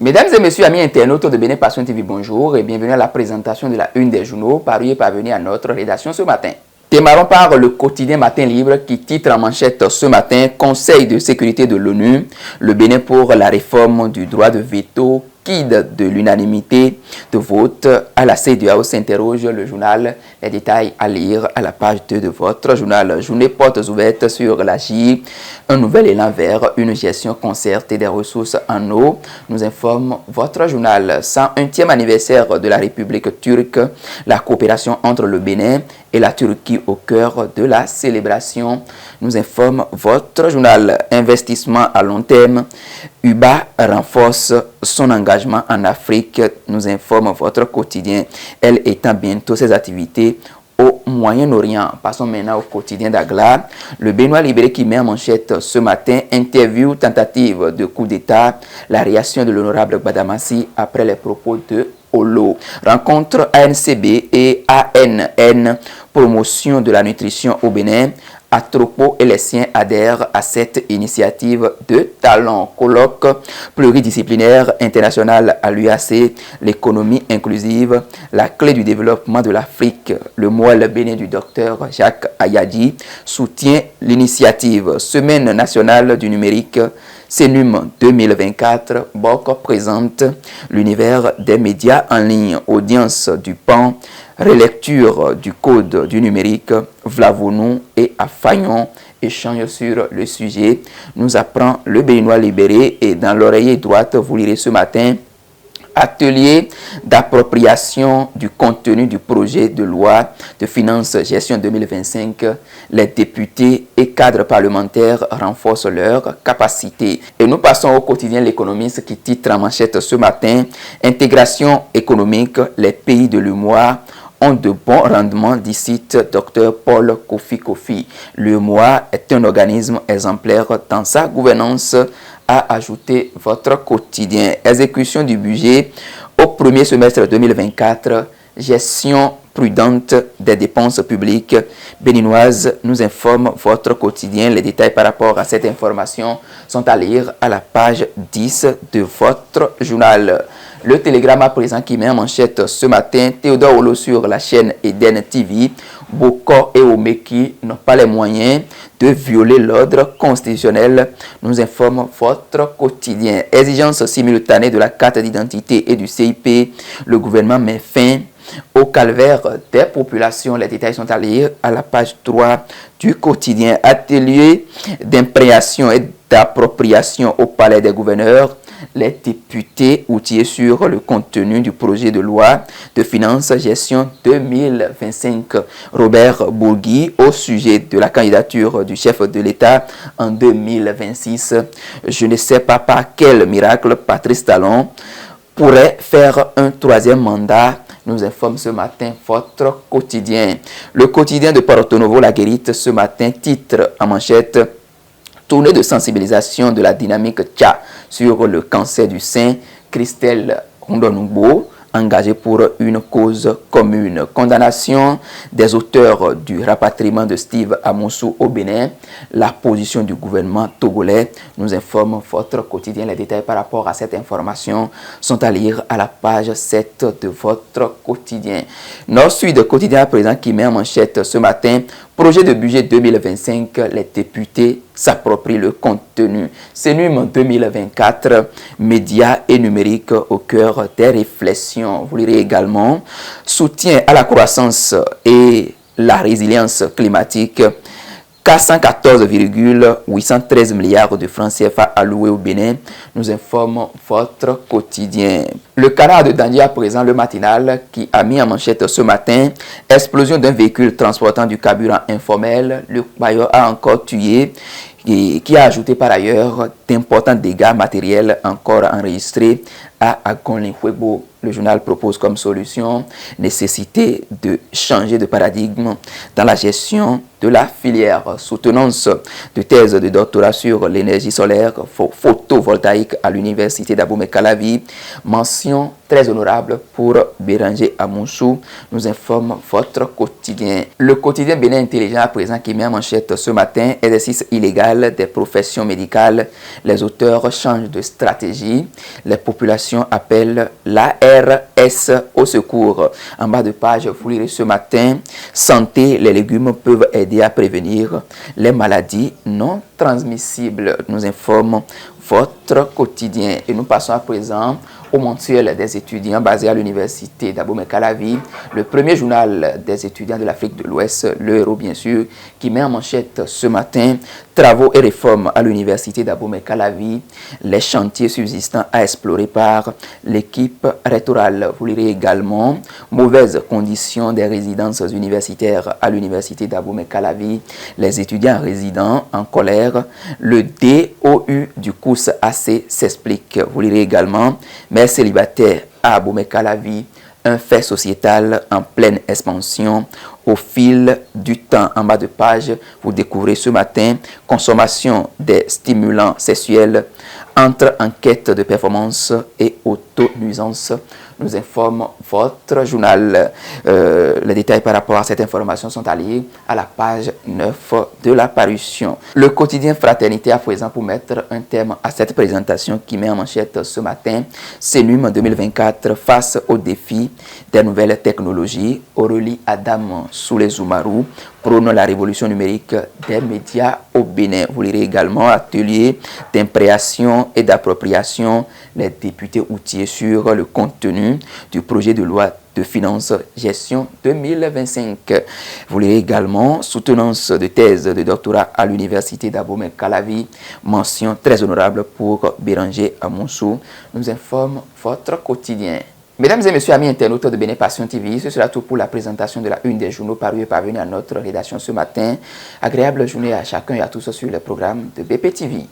Mesdames et messieurs, amis internautes de Bénin Passion TV, bonjour et bienvenue à la présentation de la une des journaux parus et parvenus à notre rédaction ce matin. Démarrons par le quotidien Matin Libre qui titre en manchette ce matin « Conseil de sécurité de l'ONU, le Bénin pour la réforme du droit de veto, guide de l'unanimité de vote à la CEDEAO s'interroge le journal. Les détails à lire à la page 2 de votre journal. Journée portes ouvertes sur l'AGIR, un nouvel élan vers une gestion concertée des ressources en eau, nous informe votre journal. 101e anniversaire de la République turque, la coopération entre le Bénin et la Turquie au cœur de la célébration, nous informe votre journal. Investissement à long terme, UBA renforce son engagement en Afrique, nous informe votre quotidien. Elle étend bientôt ses activités au Moyen-Orient. Passons maintenant au quotidien d'Agla. Le Béninois libéré qui met en manchette ce matin, interview, tentative de coup d'État, la réaction de l'honorable Badamassi après les propos de Olo. Rencontre ANCB et ANN, promotion de la nutrition au Bénin. Atropo et les siens adhèrent à cette initiative de talent. Colloque pluridisciplinaire international à l'UAC, l'économie inclusive, la clé du développement de l'Afrique. Le moelle bénin du docteur Jacques Ayadi soutient l'initiative. Semaine nationale du numérique, CNUM 2024, BOC présente l'univers des médias en ligne, audience du PAN, relecture du code du numérique, Vlavonou et Afagnon échangent sur le sujet, nous apprend le Béninois libéré et dans l'oreiller droite, vous lirez ce matin, atelier d'appropriation du contenu du projet de loi de finances gestion 2025. Les députés et cadres parlementaires renforcent leurs capacités. Et nous passons au quotidien L'Économiste qui titre en manchette ce matin, intégration économique, les pays de l'UEMOA ont de bons rendements, dit Dr Paul Kofi. L'UEMOA est un organisme exemplaire dans sa gouvernance, a ajouté votre quotidien. Exécution du budget au premier semestre 2024, gestion prudente des dépenses publiques béninoises, nous informe votre quotidien. Les détails par rapport à cette information sont à lire à la page 10 de votre journal. Le Télégramme à présent qui met en manchette ce matin, Théodore Olo sur la chaîne Eden TV, Bokor et Omeki n'ont pas les moyens de violer l'ordre constitutionnel, nous informe votre quotidien. Exigence simultanée de la carte d'identité et du CIP, le gouvernement met fin au calvaire des populations. Les détails sont à lire à la page 3 du quotidien. Atelier d'imprégnation et d'appropriation au palais des gouverneurs. Les députés outillés sur le contenu du projet de loi de finances gestion 2025. Robert Bourgui au sujet de la candidature du chef de l'État en 2026. Je ne sais pas par quel miracle Patrice Talon pourrait faire un troisième mandat, nous informe ce matin votre quotidien. Le quotidien de Porto Novo, La Guérite, ce matin, titre en manchette tournée de sensibilisation de la dynamique Tcha sur le cancer du sein, Christelle Rondonoubo, engagée pour une cause commune. Condamnation des auteurs du rapatriement de Steve Amoussou au Bénin. La position du gouvernement togolais, nous informe votre quotidien. Les détails par rapport à cette information sont à lire à la page 7 de votre quotidien. Nord-Sud quotidien à présent qui met en manchette ce matin, projet de budget 2025, les députés s'approprient le contenu. CNUM 2024, médias et numérique au cœur des réflexions. Vous lirez également soutien à la croissance et la résilience climatique. 414,813 milliards de francs CFA alloués au Bénin, nous informe votre quotidien. Le canard de Dandia à présent, le matinal, qui a mis en manchette ce matin, explosion d'un véhicule transportant du carburant informel, le bailleur a encore tué, qui a ajouté par ailleurs d'importants dégâts matériels encore enregistrés à Agonlinhuebo. Le journal propose comme solution nécessité de changer de paradigme dans la gestion de la filière. Soutenance de thèse de doctorat sur l'énergie solaire photovoltaïque à l'université d'Abomey-Calavi. Mention très honorable pour Béranger Amoussou, nous informe votre quotidien. Le quotidien Bénin Intelligent à présent qui met en manchette ce matin, exercice illégal des professions médicales. Les auteurs changent de stratégie. Les populations population appelle l'ARS au secours. En bas de page, vous lirez ce matin, santé, les légumes peuvent aider à prévenir les maladies non transmissibles, nous informe votre quotidien. Et nous passons à présent au mensuel des étudiants basé à l'université d'Abomey-Calavi, le premier journal des étudiants de l'Afrique de l'Ouest, le Héros bien sûr, qui met en manchette ce matin travaux et réformes à l'université d'Abomey-Calavi, les chantiers subsistants à explorer par l'équipe rectorale. Vous lirez également mauvaises conditions des résidences universitaires à l'université d'Abomey-Calavi, les étudiants résidents en colère, le DOU du cours AC s'explique. Vous lirez également mère célibataire à Abomey-Calavi, un fait sociétal en pleine expansion au fil du temps. En bas de page, vous découvrez ce matin consommation des stimulants sexuels entre enquête de performance et auto-nuisance. Nous informe votre journal. Les détails par rapport à cette information sont alliés à la page 9 de la parution. Le quotidien Fraternité à présent pour mettre un terme à cette présentation qui met en manchette ce matin CENUM 2024 face aux défis des nouvelles technologies. Aurélie Adam Soulé Zoumarou prône la révolution numérique des médias au Bénin. Vous lirez également atelier d'impréation et d'appropriation, les députés outillés sur le contenu du projet de loi de finances gestion 2025. Vous lirez également soutenance de thèse de doctorat à l'université d'Abomey-Calavi, mention très honorable pour Béranger Amonsou, nous informe votre quotidien. Mesdames et messieurs, amis internautes de Bénin Passion TV, ce sera tout pour la présentation de la une des journaux parus et parvenus à notre rédaction ce matin. Agréable journée à chacun et à tous sur le programme de BP TV.